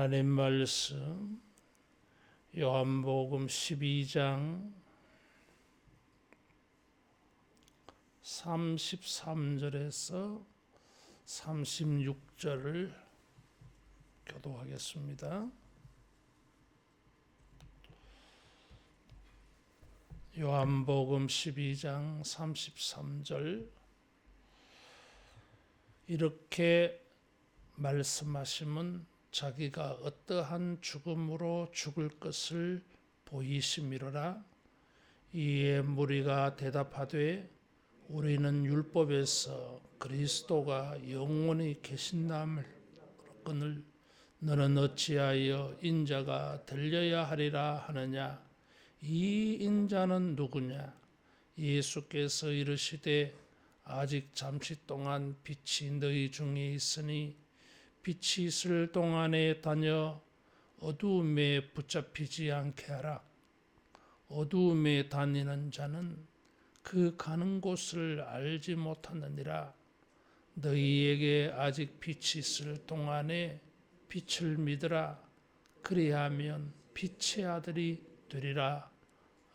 하나님 말씀 요한복음 12장 33절에서 36절을 교독하겠습니다. 요한복음 12장 33절 이렇게 말씀하시면 자기가 어떠한 죽음으로 죽을 것을 보이심이로라. 이에 무리가 대답하되 우리는 율법에서 그리스도가 영원히 계신다함을 그거늘 너는 어찌하여 인자가 들려야 하리라 하느냐. 이 인자는 누구냐. 예수께서 이르시되 아직 잠시 동안 빛이 너희 중에 있으니 빛이 있을 동안에 다녀 어두움에 붙잡히지 않게 하라. 어두움에 다니는 자는 그 가는 곳을 알지 못하느니라. 너희에게 아직 빛이 있을 동안에 빛을 믿으라. 그리하면 빛의 아들이 되리라.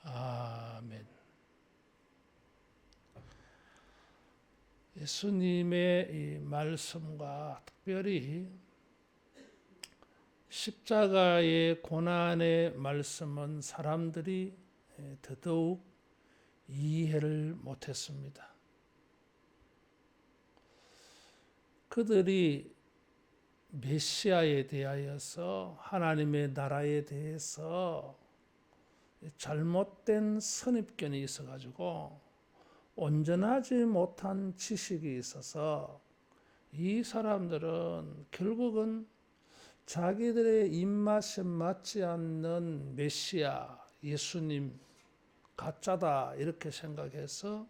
아멘. 예수님의 이 말씀과 특별히 십자가의 고난의 말씀은 사람들이 더더욱 이해를 못했습니다. 그들이 메시아에 대하여서 하나님의 나라에 대해서 잘못된 선입견이 있어가지고 온전하지 못한 지식이 있어서 이 사람들은 결국은 자기들의 입맛에 맞지 않는 메시아, 예수님, 가짜다 이렇게 생각해서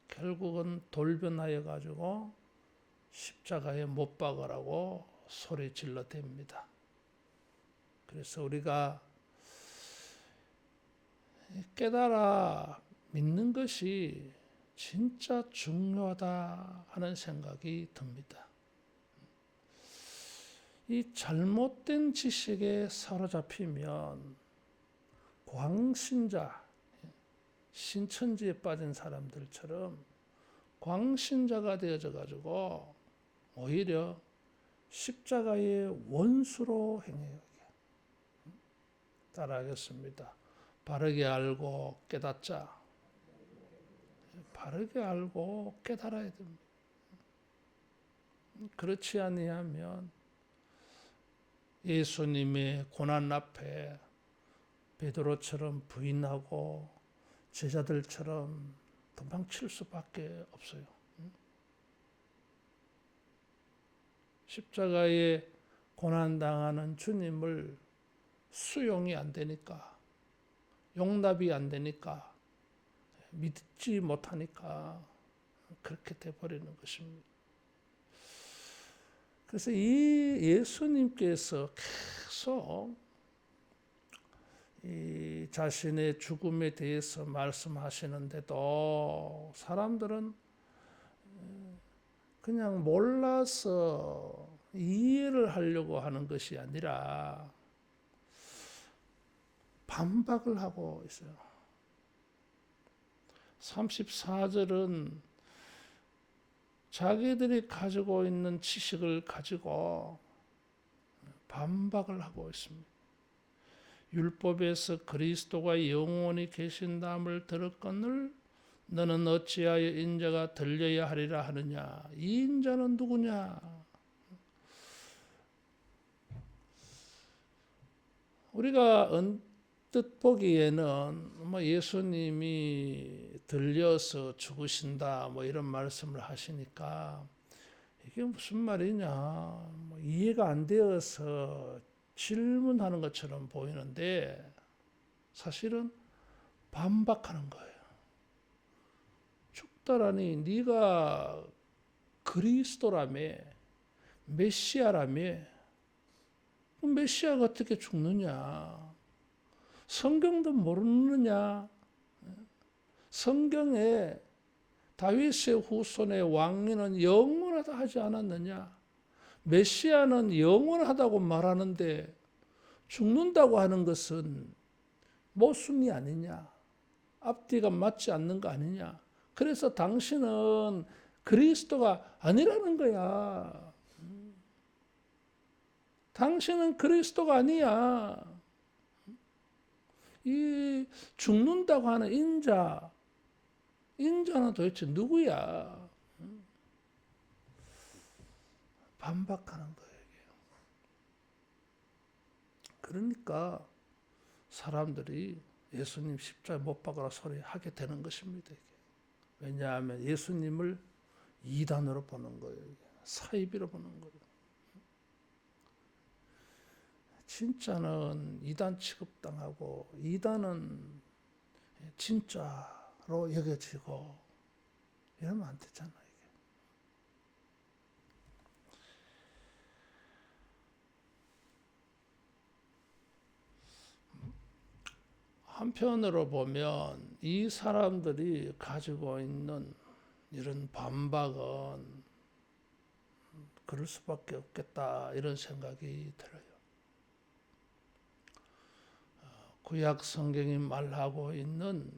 결국은 돌변하여 가지고 십자가에 못 박으라고 소리 질러댑니다. 그래서 우리가 깨달아 믿는 것이 진짜 중요하다 하는 생각이 듭니다. 이 잘못된 지식에 사로잡히면 광신자, 신천지에 빠진 사람들처럼 광신자가 되어져 가지고 오히려 십자가의 원수로 행해요. 따라하겠습니다. 바르게 알고 깨닫자. 바르게 알고 깨달아야 됩니다. 그렇지 아니하면 예수님의 고난 앞에 베드로처럼 부인하고 제자들처럼 도망칠 수밖에 없어요. 십자가에 고난당하는 주님을 수용이 안 되니까, 용납이 안 되니까, 믿지 못하니까 그렇게 돼버리는 것입니다. 그래서 이 예수님께서 계속 이 자신의 죽음에 대해서 말씀하시는데도 사람들은 그냥 몰라서 이해를 하려고 하는 것이 아니라 반박을 하고 있어요. 34절은 자기들이 가지고 있는 지식을 가지고 반박을 하고 있습니다. 율법에서 그리스도가 영원히 계신다함을 들었거늘 너는 어찌하여 인자가 들려야 하리라 하느냐. 이 인자는 누구냐. 우리가 언뜻 보기에는 예수님이 들려서 죽으신다 이런 말씀을 하시니까 이게 무슨 말이냐 이해가 안 되어서 질문하는 것처럼 보이는데 사실은 반박하는 거예요. 죽다라니 네가 그리스도라며 메시아라며 메시아가 어떻게 죽느냐. 성경도 모르느냐. 성경에 다윗의 후손의 왕위는 영원하다 하지 않았느냐. 메시아는 영원하다고 말하는데 죽는다고 하는 것은 모순이 아니냐, 앞뒤가 맞지 않는 거 아니냐. 그래서 당신은 그리스도가 아니라는 거야. 당신은 그리스도가 아니야. 이 죽는다고 하는 인자는 도대체 누구야? 반박하는 거예요. 그러니까 사람들이 예수님 십자가에 못 박으라 소리 하게 되는 것입니다. 왜냐하면 예수님을 이단으로 보는 거예요. 사이비로 보는 거예요. 진짜는 이단 취급당하고 이단은 진짜로 여겨지고 이러면 안 되잖아요. 한편으로 보면 이 사람들이 가지고 있는 이런 반박은 그럴 수밖에 없겠다 이런 생각이 들어요. 구약 성경이 말하고 있는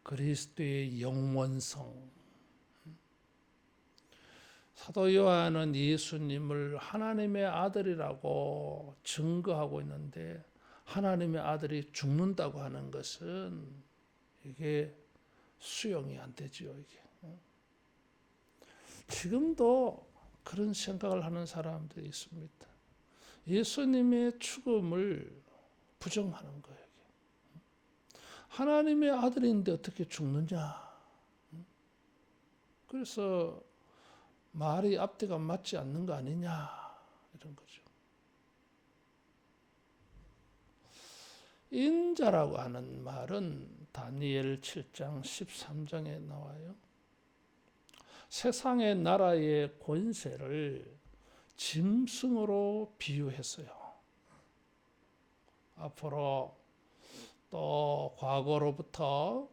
그리스도의 영원성. 사도 요한은 예수님을 하나님의 아들이라고 증거하고 있는데 하나님의 아들이 죽는다고 하는 것은 이게 수용이 안 되지요. 이게. 지금도 그런 생각을 하는 사람들이 있습니다. 예수님의 죽음을 부정하는 거예요. 하나님의 아들인데 어떻게 죽느냐. 그래서 말이 앞뒤가 맞지 않는 거 아니냐 이런 거죠. 인자라고 하는 말은 다니엘 7장 13장에 나와요. 세상의 나라의 권세를 짐승으로 비유했어요. 앞으로 또 과거로부터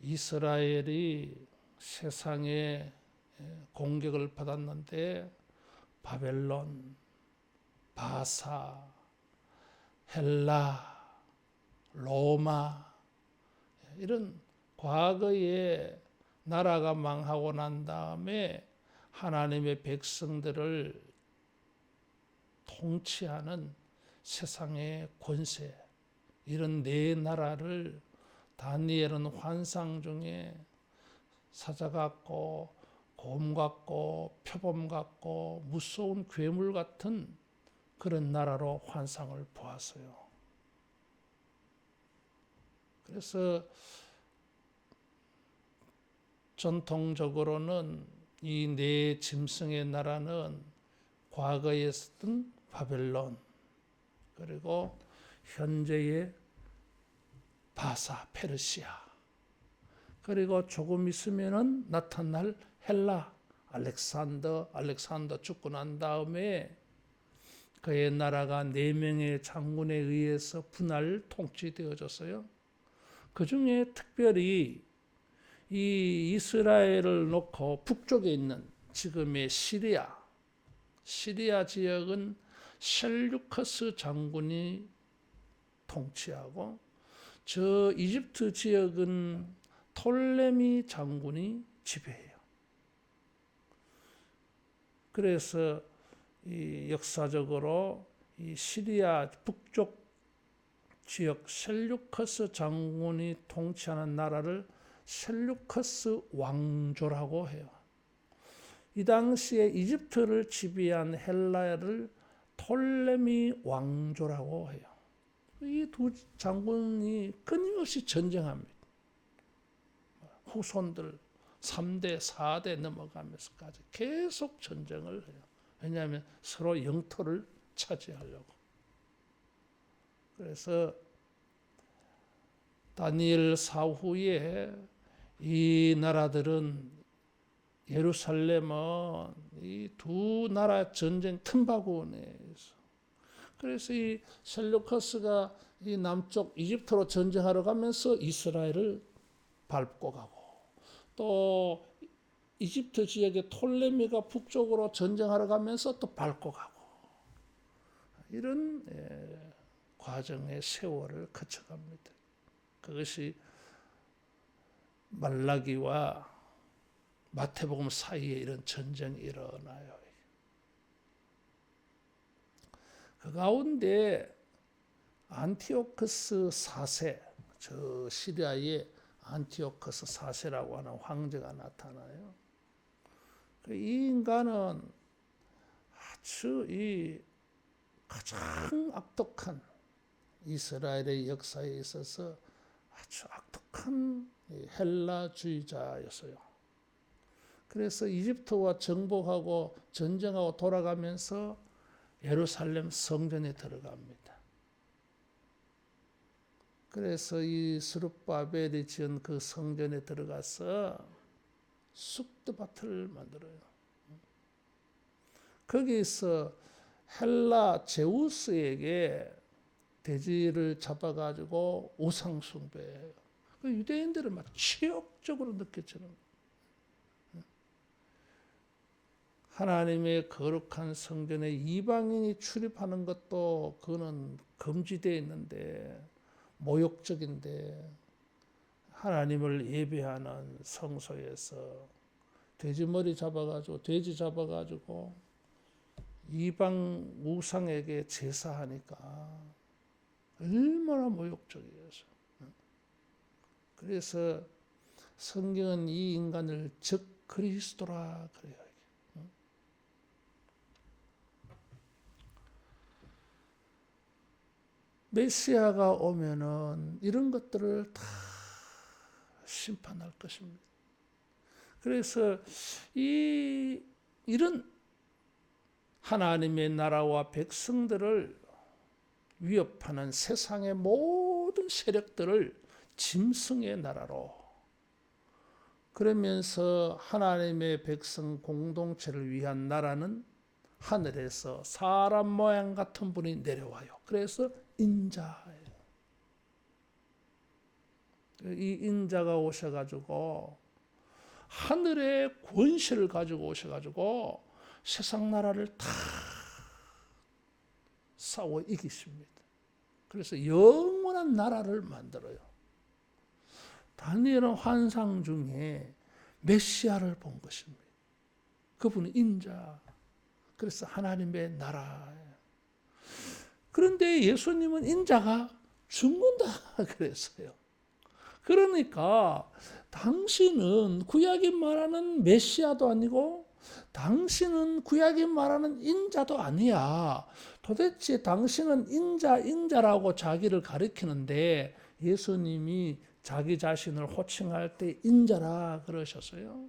이스라엘이 세상에 공격을 받았는데 바벨론, 바사, 헬라, 로마 이런 과거의 나라가 망하고 난 다음에 하나님의 백성들을 통치하는 세상의 권세 이런 네 나라를 다니엘은 환상 중에 사자 같고 곰 같고 표범 같고 무서운 괴물 같은 그런 나라로 환상을 보았어요. 그래서 전통적으로는 이 네 짐승의 나라는 과거에 있었던 바벨론 그리고 현재의 바사, 페르시아 그리고 조금 있으면은 나타날 헬라, 알렉산더 죽고 난 다음에 그의 나라가 4명의 장군에 의해서 분할 통치되어졌어요. 그 중에 특별히 이 이스라엘을 놓고 북쪽에 있는 지금의 시리아 지역은 셀루커스 장군이 통치하고 저 이집트 지역은 톨레미 장군이 지배해요. 그래서 이 역사적으로 이 시리아 북쪽 지역 셀루커스 장군이 통치하는 나라를 셀루커스 왕조라고 해요. 이 당시에 이집트를 지배한 헬라를 톨레미 왕조라고 해요. 이 두 장군이 끊임없이 전쟁합니다. 후손들 3대, 4대 넘어가면서까지 계속 전쟁을 해요. 왜냐하면 서로 영토를 차지하려고. 그래서 다니엘 사후에 이 나라들은 예루살렘은 이 두 나라 전쟁 틈바구니에서 그래서 이 셀루커스가 이 남쪽 이집트로 전쟁하러 가면서 이스라엘을 밟고 가고 또 이집트 지역의 톨레미가 북쪽으로 전쟁하러 가면서 또 밟고 가고 이런 과정의 세월을 거쳐갑니다. 그것이 말라기와 마태복음 사이에 이런 전쟁이 일어나요. 그 가운데 안티오코스 4세, 저 시리아의 안티오코스 4세라고 하는 황제가 나타나요. 이 인간은 아주 이 가장 악독한 이스라엘의 역사에 있어서 아주 악독한 헬라주의자였어요. 그래서 이집트와 정복하고 전쟁하고 돌아가면서 예루살렘 성전에 들어갑니다. 그래서 이 스룹바벨이 지은 그 성전에 들어가서 쑥드밭을 만들어요. 거기서 헬라 제우스에게 돼지를 잡아가지고 우상 숭배해요. 유대인들은 막 치욕적으로 느꼈잖아요. 하나님의 거룩한 성전에 이방인이 출입하는 것도 그거는 금지되어 있는데 모욕적인데 하나님을 예배하는 성소에서 돼지 잡아가지고 이방 우상에게 제사하니까 얼마나 모욕적이어서. 그래서 성경은 이 인간을 적 그리스도라 그래요. 메시아가 오면은 이런 것들을 다 심판할 것입니다. 그래서 이런 하나님의 나라와 백성들을 위협하는 세상의 모든 세력들을 짐승의 나라로, 그러면서 하나님의 백성 공동체를 위한 나라는 하늘에서 사람 모양 같은 분이 내려와요. 그래서 인자예요. 이 인자가 오셔가지고 하늘의 권세를 가지고 오셔가지고 세상 나라를 다 싸워 이기십니다. 그래서 영원한 나라를 만들어요. 다니엘은 환상 중에 메시아를 본 것입니다. 그분은 인자. 그래서 하나님의 나라예요. 그런데 예수님은 인자가 죽는다 그랬어요. 그러니까 당신은 구약이 말하는 메시아도 아니고 당신은 구약이 말하는 인자도 아니야. 도대체 당신은 인자라고 자기를 가리키는데 예수님이 자기 자신을 호칭할 때 인자라 그러셨어요.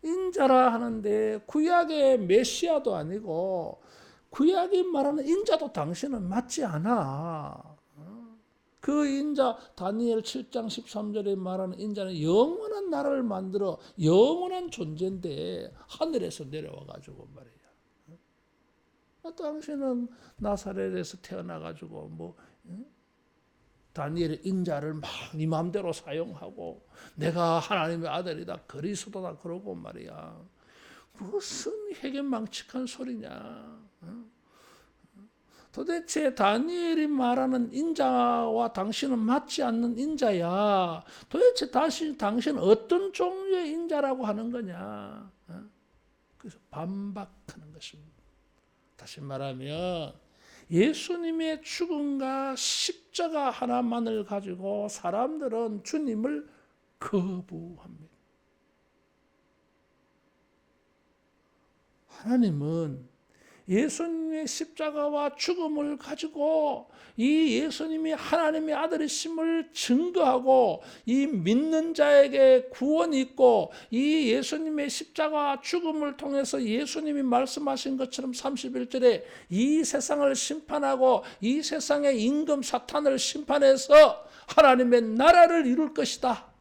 인자라 하는데 구약의 메시아도 아니고 구약이 말하는 인자도 당신은 맞지 않아. 그 인자 다니엘 7장 13절에 말하는 인자는 영원한 나라를 만들어 영원한 존재인데 하늘에서 내려와 가지고 말이야. 당신은 나사렛에서 태어나 가지고 다니엘의 인자를 막 네 마음대로 사용하고 내가 하나님의 아들이다 그리스도다 그러고 말이야. 무슨 회개망측한 소리냐. 도대체 다니엘이 말하는 인자와 당신은 맞지 않는 인자야. 도대체 당신은 어떤 종류의 인자라고 하는 거냐. 그래서 반박하는 것입니다. 다시 말하면 예수님의 죽음과 십자가 하나만을 가지고 사람들은 주님을 거부합니다. 하나님은 예수님의 십자가와 죽음을 가지고 이 예수님이 하나님의 아들이심을 증거하고 이 믿는 자에게 구원이 있고 이 예수님의 십자가와 죽음을 통해서 예수님이 말씀하신 것처럼 31절에 이 세상을 심판하고 이 세상의 임금 사탄을 심판해서 하나님의 나라를 이룰 것이다.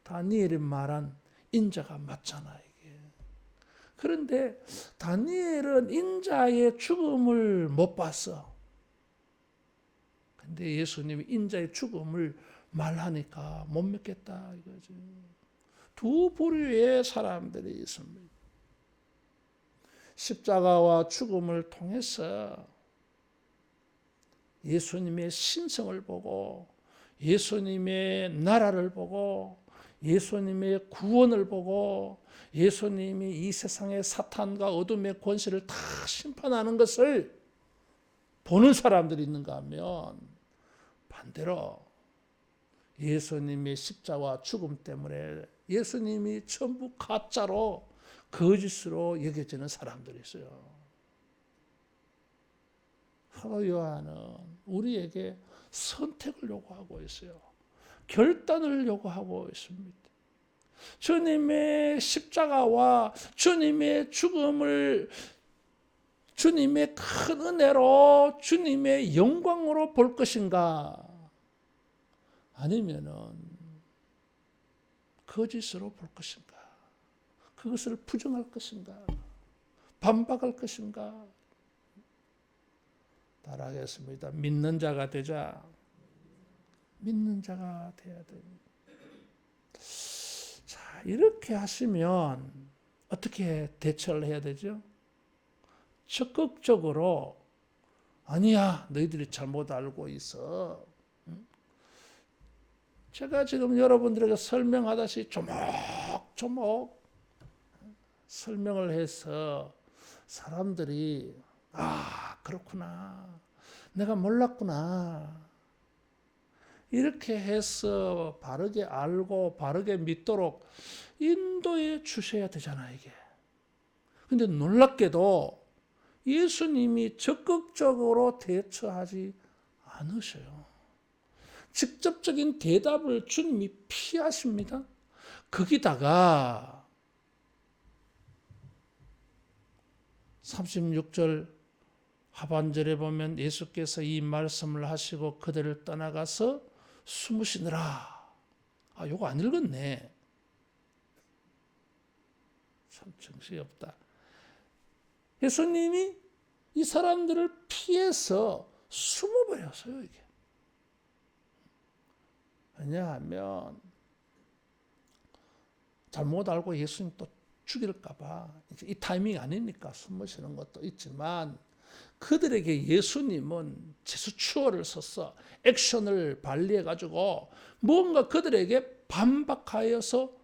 다니엘이 말한 인자가 맞잖아요. 그런데 다니엘은 인자의 죽음을 못 봤어. 근데 예수님이 인자의 죽음을 말하니까 못 믿겠다 이거지. 두 부류의 사람들이 있습니다. 십자가와 죽음을 통해서 예수님의 신성을 보고 예수님의 나라를 보고 예수님의 구원을 보고 예수님이 이 세상의 사탄과 어둠의 권세를 다 심판하는 것을 보는 사람들이 있는가 하면 반대로 예수님의 십자가와 죽음 때문에 예수님이 전부 가짜로 거짓으로 여겨지는 사람들이 있어요. 사도 요한은 우리에게 선택을 요구하고 있어요. 결단을 요구하고 있습니다. 주님의 십자가와 주님의 죽음을 주님의 큰 은혜로 주님의 영광으로 볼 것인가? 아니면은 거짓으로 볼 것인가? 그것을 부정할 것인가? 반박할 것인가? 따라하겠습니다. 믿는 자가 되자. 믿는 자가 되어야 됩니다. 자, 이렇게 하시면 어떻게 대처를 해야 되죠? 적극적으로 아니야, 너희들이 잘못 알고 있어. 제가 지금 여러분들에게 설명하다시피 조목조목 설명을 해서 사람들이 그렇구나. 내가 몰랐구나. 이렇게 해서 바르게 알고 바르게 믿도록 인도해 주셔야 되잖아, 이게. 근데 놀랍게도 예수님이 적극적으로 대처하지 않으셔요. 직접적인 대답을 주님이 피하십니다. 거기다가 36절 하반절에 보면 예수께서 이 말씀을 하시고 그들을 떠나가서 숨으시느라. 요거 안 읽었네. 참 정신이 없다. 예수님이 이 사람들을 피해서 숨어버렸어요, 이게. 왜냐하면 잘못 알고 예수님 또 죽일까봐 이 타이밍이 아니니까 숨으시는 것도 있지만 그들에게 예수님은 제수추어를 써서 액션을 발휘해가지고 뭔가 그들에게 반박하여서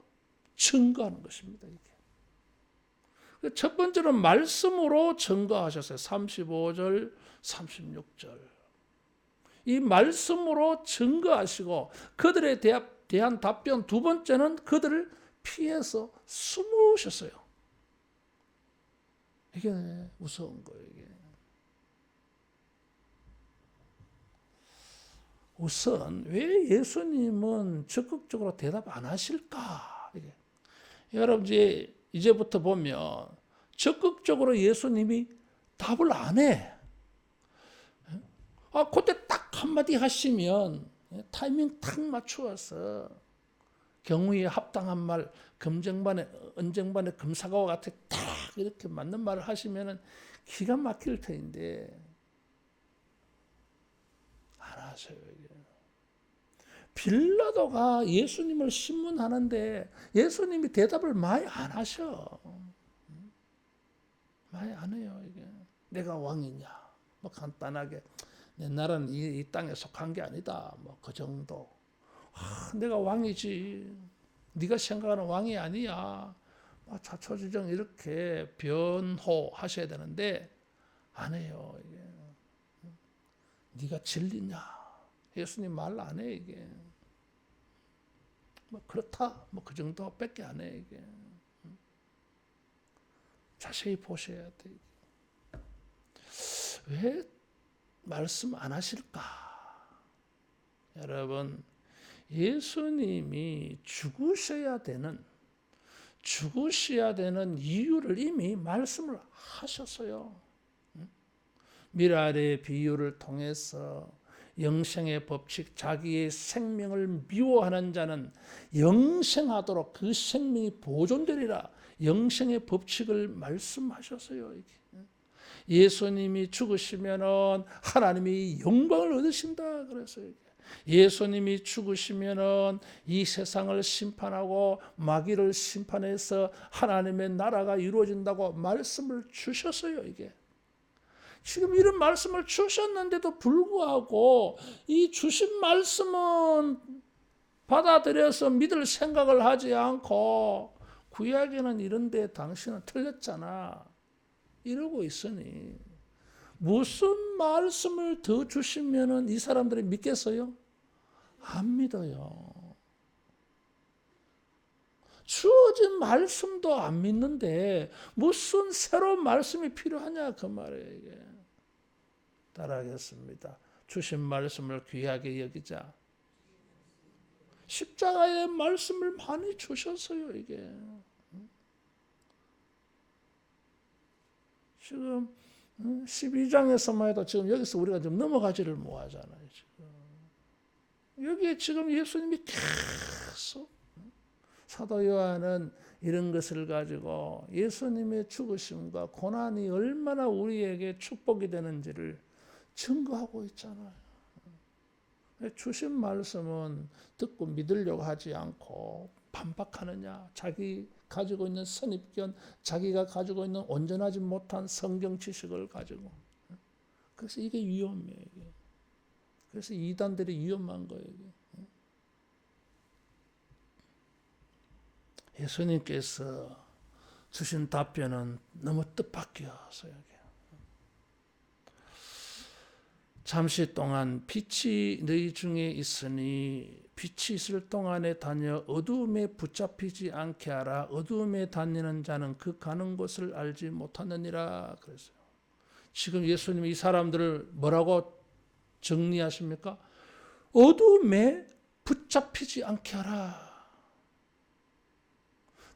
증거하는 것입니다. 이게. 첫 번째는 말씀으로 증거하셨어요. 35절, 36절. 이 말씀으로 증거하시고 그들에 대한 답변 두 번째는 그들을 피해서 숨으셨어요. 이게 무서운 거예요. 이게. 우선 왜 예수님은 적극적으로 대답 안 하실까? 이게. 여러분 이제부터 보면 적극적으로 예수님이 답을 안 해. 그때 딱 한마디 하시면 타이밍 탁 맞추어서 경우에 합당한 말, 금쟁반에 언쟁반에 금사과와 같이 딱 이렇게 맞는 말을 하시면 기가 막힐 터인데 안 하세요. 이게. 빌라도가 예수님을 신문하는데 예수님이 대답을 많이 안 하셔. 많이 안 해요. 이게. 내가 왕이냐? 뭐 간단하게. 내 나라는 이 땅에 속한 게 아니다. 뭐 그 정도. 내가 왕이지. 네가 생각하는 왕이 아니야. 자초지종 이렇게 변호하셔야 되는데 안 해요. 이게. 네가 진리냐? 예수님 말 안 해. 이게. 뭐 그렇다. 뭐 그 정도밖에 안 해. 이게. 자세히 보셔야 돼. 왜 말씀 안 하실까? 여러분, 예수님이 죽으셔야 되는 이유를 이미 말씀을 하셨어요. 미랄의 비유를 통해서 영생의 법칙, 자기의 생명을 미워하는 자는 영생하도록 그 생명이 보존되리라. 영생의 법칙을 말씀하셨어요. 이게. 예수님이 죽으시면은 하나님이 영광을 얻으신다 그랬어요. 예수님이 죽으시면은 이 세상을 심판하고 마귀를 심판해서 하나님의 나라가 이루어진다고 말씀을 주셨어요, 이게. 지금 이런 말씀을 주셨는데도 불구하고 이 주신 말씀은 받아들여서 믿을 생각을 하지 않고 구약에는 이런데 당신은 틀렸잖아 이러고 있으니 무슨 말씀을 더 주시면은 이 사람들이 믿겠어요? 안 믿어요. 주어진 말씀도 안 믿는데 무슨 새로운 말씀이 필요하냐 그 말이에요. 이게. 따라하겠습니다. 주신 말씀을 귀하게 여기자. 십자가의 말씀을 많이 주셨어요. 이게. 지금 12장에서만 해도 지금 여기서 우리가 좀 넘어가지를 못하잖아요. 지금. 여기에 지금 예수님이 계속 사도 요한은 이런 것을 가지고 예수님의 죽으심과 고난이 얼마나 우리에게 축복이 되는지를 증거하고 있잖아요. 주신 말씀은 듣고 믿으려고 하지 않고 반박하느냐, 자기 가지고 있는 선입견, 자기가 가지고 있는 온전하지 못한 성경 지식을 가지고. 그래서 이게 위험해요. 이게. 그래서 이단들이 위험한 거예요. 이게. 예수님께서 주신 답변은 너무 뜻밖이었어요. 잠시 동안 빛이 너희 중에 있으니 빛이 있을 동안에 다녀 어두움에 붙잡히지 않게 하라. 어두움에 다니는 자는 그 가는 곳을 알지 못하느니라 그랬어요. 지금 예수님이 이 사람들을 뭐라고 정리하십니까? 어두움에 붙잡히지 않게 하라.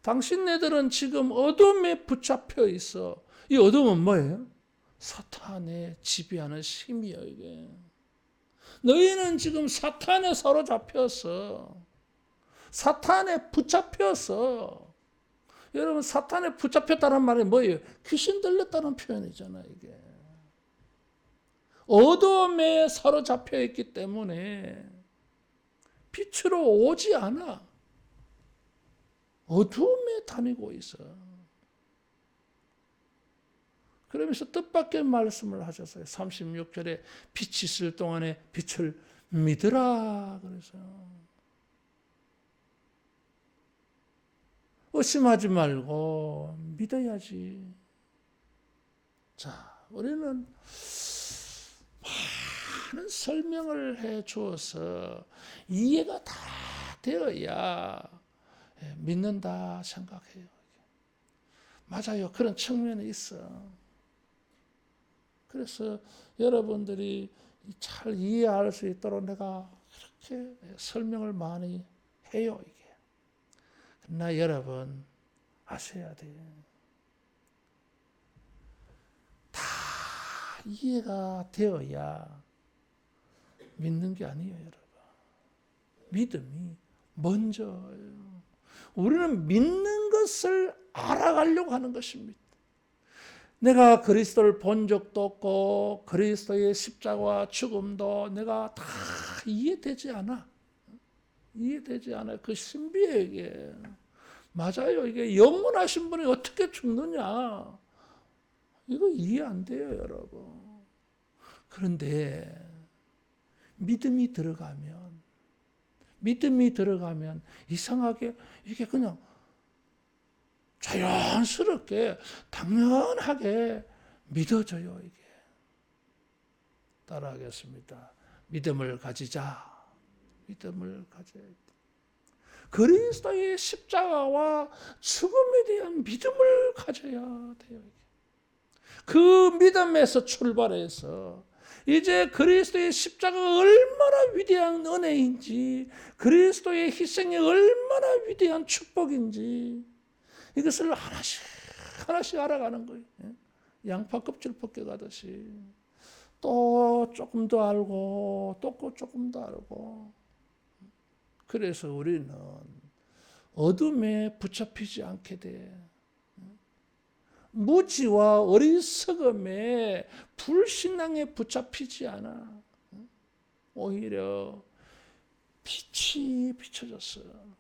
당신네들은 지금 어둠에 붙잡혀 있어. 이 어둠은 뭐예요? 사탄의 지배하는 힘이에요, 이게. 너희는 지금 사탄에 사로잡혔어. 사탄에 붙잡혔어. 여러분, 사탄에 붙잡혔다는 말이 뭐예요? 귀신 들렸다는 표현이잖아, 이게. 어둠에 사로잡혀 있기 때문에 빛으로 오지 않아. 어둠에 다니고 있어. 그러면서 뜻밖의 말씀을 하셨어요. 36절에 빛이 있을 동안에 빛을 믿으라 그래서 의심하지 말고 믿어야지. 자, 우리는 많은 설명을 해 주어서 이해가 다 되어야 믿는다 생각해요. 맞아요. 그런 측면이 있어. 그래서 여러분들이 잘 이해할 수 있도록 내가 이렇게 설명을 많이 해요. 이게. 그러나 여러분 아셔야 돼요. 다 이해가 되어야 믿는 게 아니에요, 여러분. 믿음이 먼저예요. 우리는 믿는 것을 알아가려고 하는 것입니다. 내가 그리스도를 본 적도 없고 그리스도의 십자가와 죽음도 내가 다 이해되지 않아. 이해되지 않아요. 그 신비예요, 이게. 맞아요. 이게 영원하신 분이 어떻게 죽느냐. 이거 이해 안 돼요, 여러분. 그런데 믿음이 들어가면 이상하게 이게 그냥 자연스럽게 당연하게 믿어져요. 이게. 따라하겠습니다. 믿음을 가지자. 믿음을 가져야 돼. 그리스도의 십자가와 죽음에 대한 믿음을 가져야 돼요. 그 믿음에서 출발해서 이제 그리스도의 십자가가 얼마나 위대한 은혜인지, 그리스도의 희생이 얼마나 위대한 축복인지 이것을 하나씩 알아가는 거예요. 양파 껍질 벗겨가듯이 또 조금 더 알고 또 조금 더 알고. 그래서 우리는 어둠에 붙잡히지 않게 돼. 무지와 어리석음에 불신앙에 붙잡히지 않아. 오히려 빛이 비춰졌어요.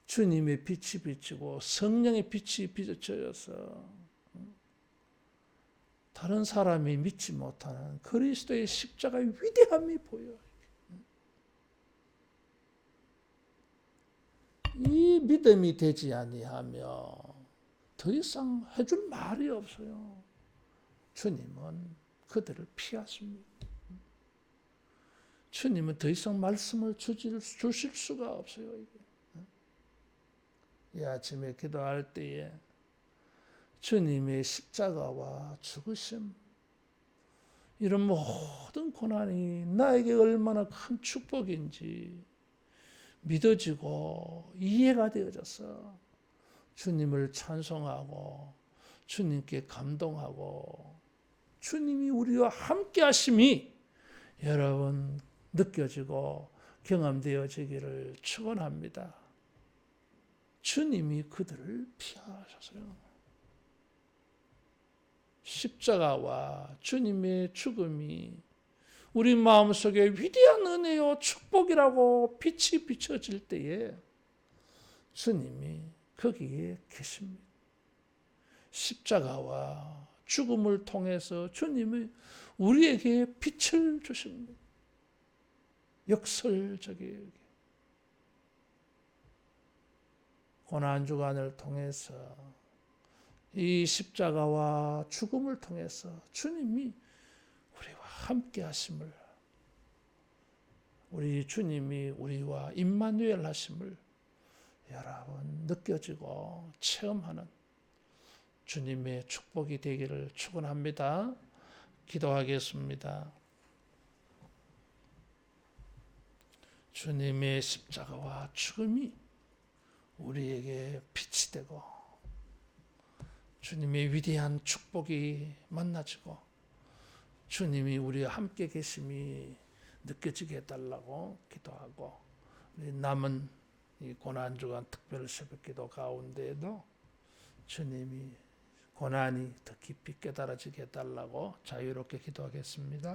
주님의 빛이 비치고 성령의 빛이 비춰져서 다른 사람이 믿지 못하는 그리스도의 십자가의 위대함이 보여요. 이 믿음이 되지 아니하며 더 이상 해줄 말이 없어요. 주님은 그들을 피하십니다. 주님은 더 이상 말씀을 주실 수가 없어요. 이 아침에 기도할 때에 주님의 십자가와 죽으심, 이런 모든 고난이 나에게 얼마나 큰 축복인지 믿어지고 이해가 되어져서 주님을 찬송하고 주님께 감동하고 주님이 우리와 함께 하심이 여러분 느껴지고 경험되어지기를 축원합니다. 주님이 그들을 피하셨어요. 십자가와 주님의 죽음이 우리 마음속에 위대한 은혜요 축복이라고 빛이 비춰질 때에 주님이 거기에 계십니다. 십자가와 죽음을 통해서 주님이 우리에게 빛을 주십니다. 역설적이에요. 고난주간을 통해서 이 십자가와 죽음을 통해서 주님이 우리와 함께 하심을, 우리 주님이 우리와 임마누엘 하심을 여러분 느껴지고 체험하는 주님의 축복이 되기를 축원합니다. 기도하겠습니다. 주님의 십자가와 죽음이 우리에게 빛이 되고 주님의 위대한 축복이 만나지고 주님이 우리와 함께 계심이 느껴지게 해달라고 기도하고, 우리 남은 이 고난주간 특별 새벽기도 가운데에도 주님이 고난이 더 깊이 깨달아지게 해달라고 자유롭게 기도하겠습니다.